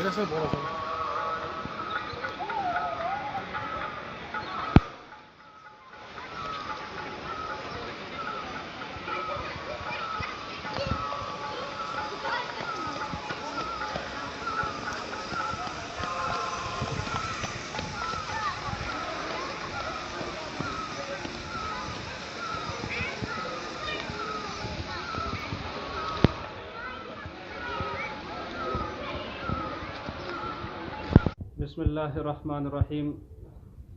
मेरे से बोलो सर। बिस्मिल्लाहिर्रहमानिर्रहीम।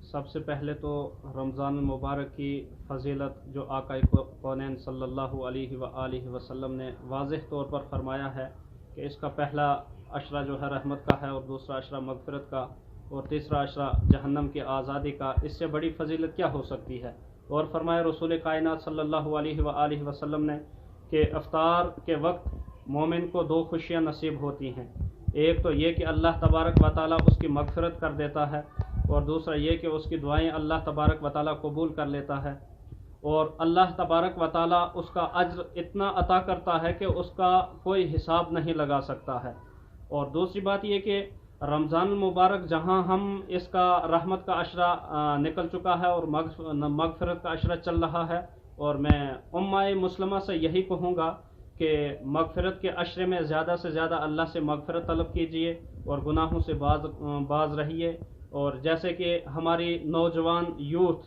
सबसे पहले तो रमज़ान मुबारक की फज़ीलत जो आका कौनैन सल्लल्लाहु अलैहि व आलिहि वसल्लम ने वाज़ेह तौर पर फरमाया है कि इसका पहला अशरा जो है रहमत का है और दूसरा अशरा मग़फ़िरत का और तीसरा अशरा जहन्नम की आज़ादी का। इससे बड़ी फजीलत क्या हो सकती है। और फरमाया रसूल कायनात सल्लल्लाहु अलैहि व आलिहि वसल्लम ने कि इफ्तार के वक्त मोमिन को दो खुशियाँ नसीब होती हैं। एक तो ये कि अल्लाह तबारक व तआला उसकी मग़फ़िरत कर देता है और दूसरा ये कि उसकी दुआएं अल्लाह तबारक व तआला कबूल कर लेता है और अल्लाह तबारक व तआला उसका अज्र इतना अता करता है कि उसका कोई हिसाब नहीं लगा सकता है। और दूसरी बात ये कि रमज़ान मुबारक जहाँ हम इसका रहमत का अशरा निकल चुका है और मग़फ़िरत का अशरा चल रहा है, और मैं उम्माए मुस्लिमा से यही कहूँगा कि मग़फ़िरत के अशरे में ज़्यादा से ज़्यादा अल्लाह से मग़फ़िरत तलब कीजिए और गुनाहों से बाज रहिए। और जैसे कि हमारी नौजवान यूथ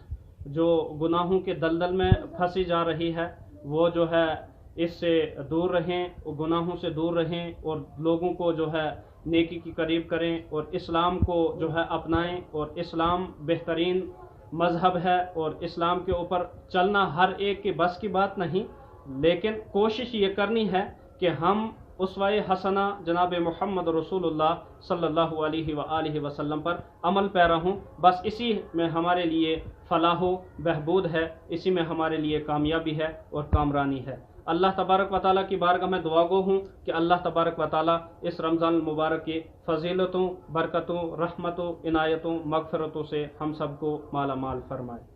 जो गुनाहों के दलदल में फंसी जा रही है, वो जो है इससे दूर रहें, गुनाहों से दूर रहें और लोगों को जो है नेकी की करीब करें और इस्लाम को जो है अपनाएं। और इस्लाम बेहतरीन मज़हब है और इस्लाम के ऊपर चलना हर एक के बस की बात नहीं, लेकिन कोशिश ये करनी है कि हम उसवाए हसना जनाब मोहम्मद रसूलुल्लाह सल्लल्लाहु अलैहि व आलिहि वसल्लम पर अमल पैरा हूँ। बस इसी में हमारे लिए फलाहो बहबूद है, इसी में हमारे लिए कामयाबी है और कामरानी है। अल्लाह तबारक व तआला की बारगाह में दुआ गो हूँ कि अल्लाह तबारक व तआला इस रमज़ान मुबारक की फ़जीलतों, बरकतों, रहमतों, इनायतों, मग़फ़िरतों से हम सबको माला माल फरमाए।